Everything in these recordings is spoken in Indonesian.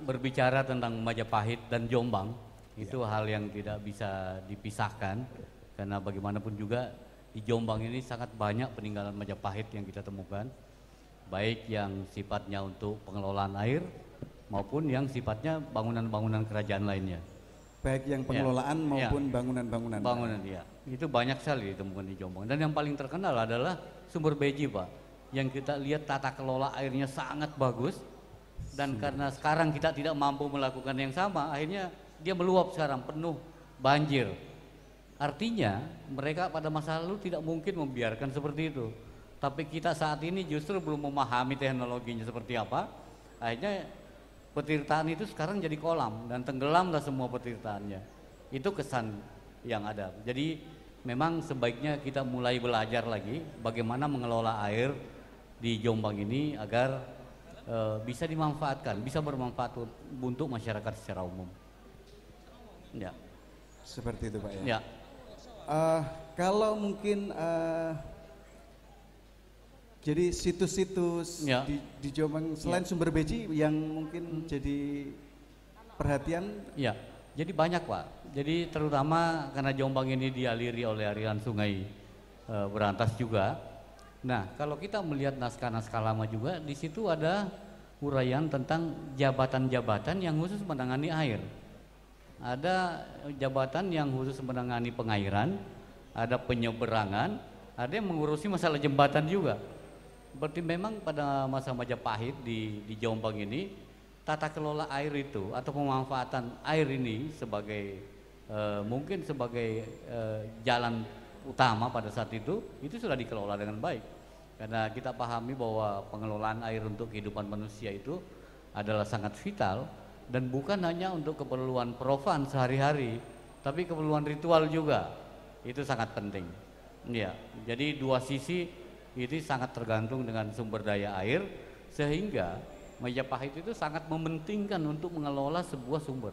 berbicara tentang Majapahit dan Jombang itu hal yang tidak bisa dipisahkan, karena bagaimanapun juga di Jombang ini sangat banyak peninggalan Majapahit yang kita temukan, baik yang sifatnya untuk pengelolaan air maupun yang sifatnya bangunan-bangunan kerajaan lainnya. Baik yang pengelolaan maupun bangunan-bangunan. Bangunan, ya. Itu banyak sekali ditemukan di Jombang. Dan yang paling terkenal adalah Sumber Beji, Pak. Yang kita lihat tata kelola airnya sangat bagus. Dan karena sekarang kita tidak mampu melakukan yang sama, akhirnya dia meluap sekarang penuh banjir. Artinya mereka pada masa lalu tidak mungkin membiarkan seperti itu. Tapi kita saat ini justru belum memahami teknologinya seperti apa. Akhirnya petirtaan itu sekarang jadi kolam dan tenggelamlah semua petirtaannya. Itu kesan yang ada. Jadi memang sebaiknya kita mulai belajar lagi bagaimana mengelola air di Jombang ini agar bisa dimanfaatkan, bisa bermanfaat untuk masyarakat secara umum. Ya. Seperti itu Pak ya. Ya. Kalau mungkin jadi situs-situs di Jombang selain Sumber Beji yang mungkin jadi perhatian? Ya, jadi banyak Pak. Jadi terutama karena Jombang ini dialiri oleh aliran sungai Berantas juga. Nah, kalau kita melihat naskah-naskah lama juga, di situ ada uraian tentang jabatan-jabatan yang khusus menangani air. Ada jabatan yang khusus menangani pengairan, ada penyeberangan, ada yang mengurusi masalah jembatan juga. Berarti memang pada masa Majapahit di Jombang ini tata kelola air itu atau pemanfaatan air ini sebagai mungkin sebagai jalan utama pada saat itu sudah dikelola dengan baik. Karena kita pahami bahwa pengelolaan air untuk kehidupan manusia itu adalah sangat vital dan bukan hanya untuk keperluan profan sehari-hari, tapi keperluan ritual juga. Itu sangat penting. Ya, jadi dua sisi itu sangat tergantung dengan sumber daya air, sehingga Majapahit itu sangat mementingkan untuk mengelola sebuah sumber,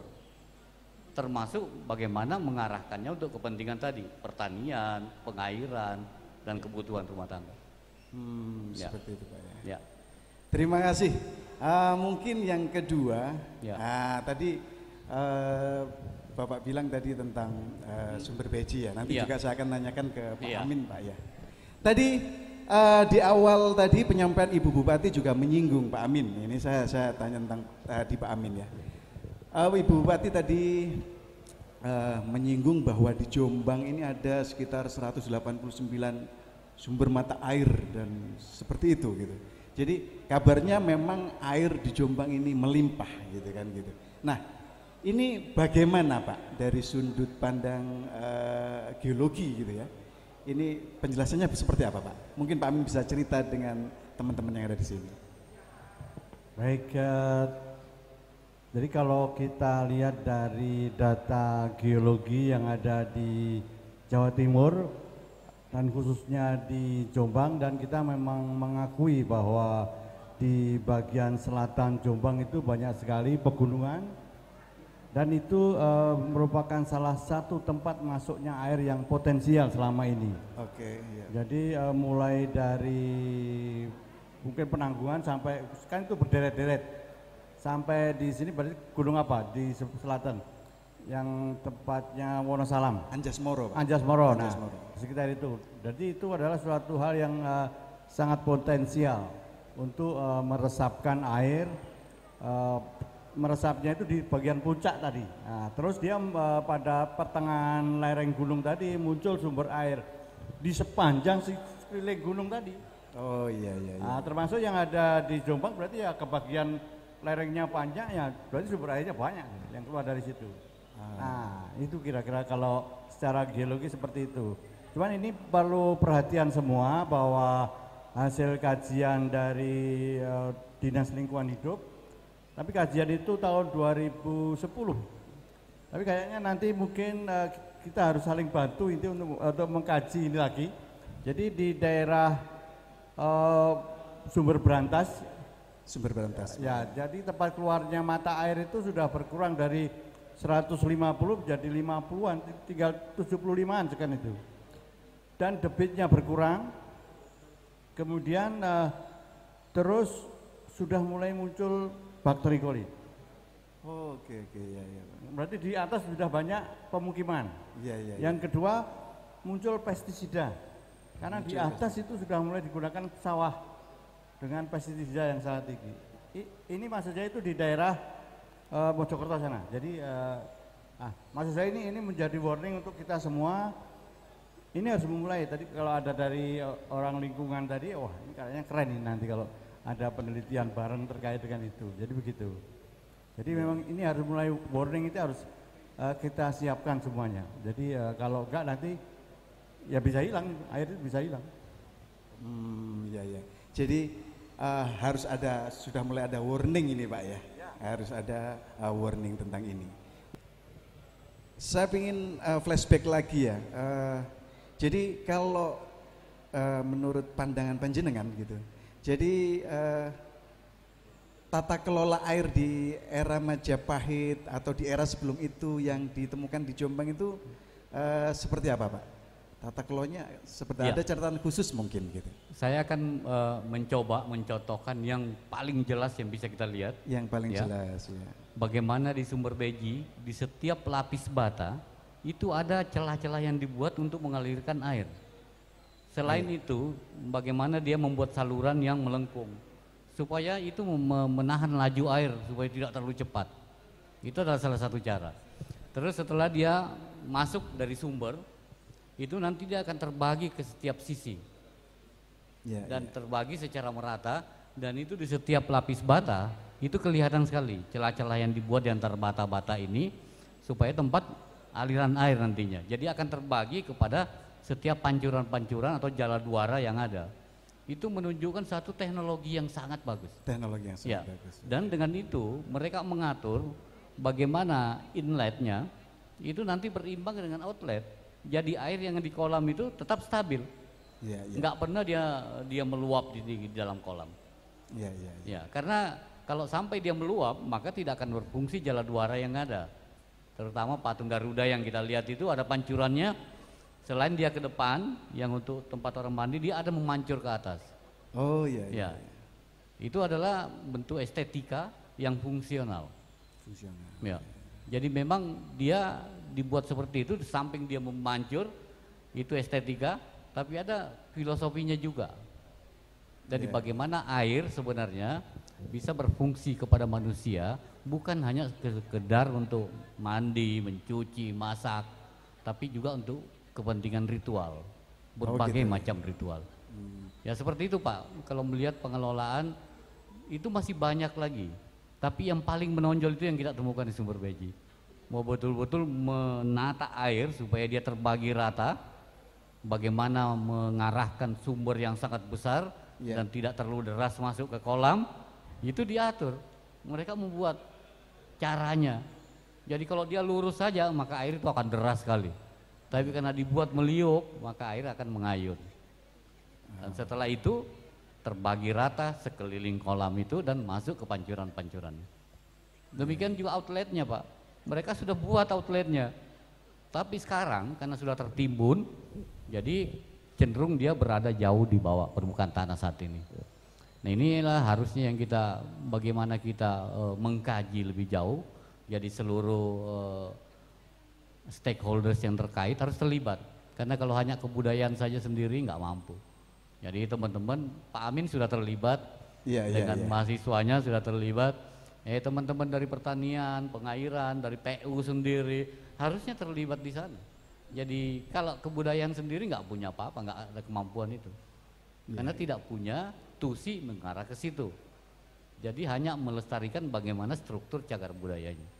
termasuk bagaimana mengarahkannya untuk kepentingan tadi, pertanian, pengairan, dan kebutuhan rumah tangga. Seperti itu Pak ya. Ya. Terima kasih. Mungkin yang kedua, tadi Bapak bilang tadi tentang Sumber Beji ya. Nanti juga saya akan tanyakan ke Pak Amin Pak ya. Tadi di awal tadi penyampaian Ibu Bupati juga menyinggung Pak Amin. Ini saya tanya tentang di Pak Amin ya. Ibu Bupati tadi menyinggung bahwa di Jombang ini ada sekitar 189 sumber mata air dan seperti itu gitu. Jadi kabarnya memang air di Jombang ini melimpah gitu kan gitu. Nah, ini bagaimana Pak dari sudut pandang geologi gitu ya? Ini penjelasannya seperti apa Pak? Mungkin Pak Amin bisa cerita dengan teman-teman yang ada di sini. Baik, jadi kalau kita lihat dari data geologi yang ada di Jawa Timur dan khususnya di Jombang, dan kita memang mengakui bahwa di bagian selatan Jombang itu banyak sekali pegunungan. Dan itu merupakan salah satu tempat masuknya air yang potensial selama ini. Oke. Iya. Jadi mulai dari mungkin Penanggungan sampai kan itu berderet-deret sampai di sini berarti gunung apa di selatan yang tepatnya Wonosalam. Anjasmoro. Pak. Anjasmoro. Anjasmoro. Nah, sekitar itu. Jadi itu adalah suatu hal yang sangat potensial untuk meresapkan air. Meresapnya itu di bagian puncak tadi. Nah, terus dia pada pertengahan lereng gunung tadi muncul sumber air di sepanjang sekeliling gunung tadi. Oh iya. Nah, termasuk yang ada di Jombang berarti ya ke bagian lerengnya panjang ya, berarti sumber airnya banyak yang keluar dari situ. Nah, itu kira-kira kalau secara geologi seperti itu. Cuman ini perlu perhatian semua bahwa hasil kajian dari Dinas Lingkungan Hidup. Tapi kajian itu tahun 2010. Tapi kayaknya nanti mungkin kita harus saling bantu itu untuk mengkaji ini lagi. Jadi di daerah Sumber Berantas. Ya, jadi tempat keluarnya mata air itu sudah berkurang dari 150 menjadi 50-an, tinggal 75-an sekarang itu. Dan debitnya berkurang. Kemudian terus sudah mulai muncul bakteri koli. Oh, oke ya ya. Berarti di atas sudah banyak pemukiman. Iya. Yang kedua muncul pestisida. Karena di atas itu sudah mulai digunakan sawah dengan pestisida yang sangat tinggi. Ini maksud saya itu di daerah Mojokerto sana. Jadi maksud saya ini menjadi warning untuk kita semua. Ini harus memulai. Tadi kalau ada dari orang lingkungan tadi, wah ini kayaknya keren ini nanti kalau ada penelitian bareng terkait dengan itu. Jadi begitu. Jadi memang ini harus mulai warning itu harus kita siapkan semuanya. Jadi kalau enggak nanti ya bisa hilang, air itu bisa hilang. Ya. Jadi harus ada, sudah mulai ada warning ini Pak ya. Harus ada warning tentang ini. Saya ingin flashback lagi ya. Jadi kalau menurut pandangan panjenengan gitu. Jadi tata kelola air di era Majapahit atau di era sebelum itu yang ditemukan di Jombang itu seperti apa Pak? Tata kelolanya seperti ada catatan khusus mungkin gitu. Saya akan mencoba mencontohkan yang paling jelas yang bisa kita lihat. Yang paling jelas ya. Bagaimana di Sumber Beji, di setiap lapis bata itu ada celah-celah yang dibuat untuk mengalirkan air. Selain itu, bagaimana dia membuat saluran yang melengkung supaya itu menahan laju air supaya tidak terlalu cepat. Itu adalah salah satu cara. Terus setelah dia masuk dari sumber, itu nanti dia akan terbagi ke setiap sisi dan terbagi secara merata, dan itu di setiap lapis bata itu kelihatan sekali celah-celah yang dibuat di antara bata-bata ini supaya tempat aliran air nantinya. Jadi akan terbagi kepada setiap pancuran-pancuran atau jala duara yang ada. Itu menunjukkan satu teknologi yang sangat bagus. Teknologi yang sangat bagus. Dan dengan itu mereka mengatur bagaimana inletnya itu nanti berimbang dengan outlet. Jadi air yang di kolam itu tetap stabil. Nggak pernah dia meluap di dalam kolam. Ya, karena kalau sampai dia meluap maka tidak akan berfungsi jala duara yang ada. Terutama patung Garuda yang kita lihat itu ada pancurannya. Selain dia ke depan, yang untuk tempat orang mandi, dia ada memancur ke atas. Oh iya. Itu adalah bentuk estetika yang fungsional. Ya. Jadi memang dia dibuat seperti itu, di samping dia memancur, itu estetika, tapi ada filosofinya juga. Dari bagaimana air sebenarnya bisa berfungsi kepada manusia, bukan hanya sekedar untuk mandi, mencuci, masak, tapi juga untuk kepentingan ritual, berbagai macam ritual. Ya seperti itu Pak, kalau melihat pengelolaan itu masih banyak lagi. Tapi yang paling menonjol itu yang kita temukan di Sumber Beji. Mau betul-betul menata air supaya dia terbagi rata, bagaimana mengarahkan sumber yang sangat besar dan tidak terlalu deras masuk ke kolam, itu diatur. Mereka membuat caranya. Jadi kalau dia lurus saja maka air itu akan deras sekali. Tapi karena dibuat meliuk, maka air akan mengayun. Dan setelah itu terbagi rata sekeliling kolam itu dan masuk ke pancuran-pancuran. Demikian juga outletnya Pak. Mereka sudah buat outletnya. Tapi sekarang karena sudah tertimbun, jadi cenderung dia berada jauh di bawah permukaan tanah saat ini. Nah inilah harusnya yang kita, bagaimana kita mengkaji lebih jauh. Jadi seluruh stakeholders yang terkait harus terlibat, karena kalau hanya kebudayaan saja sendiri nggak mampu. Jadi teman-teman, Pak Amin sudah terlibat dengan mahasiswanya sudah terlibat, teman-teman dari pertanian, pengairan, dari PU sendiri harusnya terlibat di sana. Jadi kalau kebudayaan sendiri nggak punya apa-apa, nggak ada kemampuan itu, karena tidak punya tusi mengarah ke situ. Jadi hanya melestarikan bagaimana struktur cagar budayanya.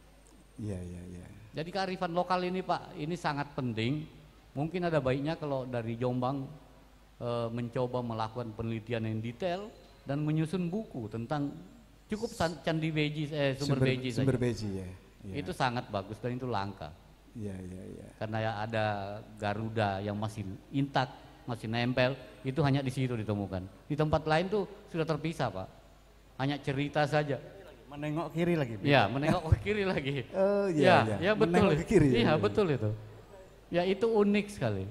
Jadi kearifan lokal ini Pak, ini sangat penting. Mungkin ada baiknya kalau dari Jombang mencoba melakukan penelitian yang detail dan menyusun buku tentang cukup Candi Beji, Sumber Beji saja. Sumber Beji Itu sangat bagus dan itu langka. Karena ada Garuda yang masih intak, masih nempel, itu hanya di situ ditemukan. Di tempat lain tuh sudah terpisah Pak. Hanya cerita saja. Menengok kiri lagi. Ya, menengok ke kiri lagi. Oh ya betul. Menengok ke kiri. Iya, betul itu. Ya itu unik sekali.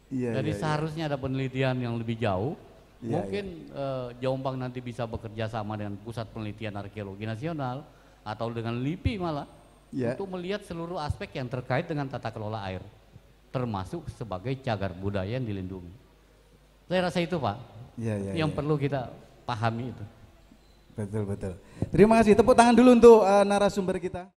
Jadi seharusnya ada penelitian yang lebih jauh. Mungkin Jombang nanti bisa bekerja sama dengan Pusat Penelitian Arkeologi Nasional atau dengan LIPI malah untuk melihat seluruh aspek yang terkait dengan tata kelola air, termasuk sebagai cagar budaya yang dilindungi. Saya rasa itu Pak, yang perlu kita pahami itu. Betul. Terima kasih, tepuk tangan dulu untuk narasumber kita.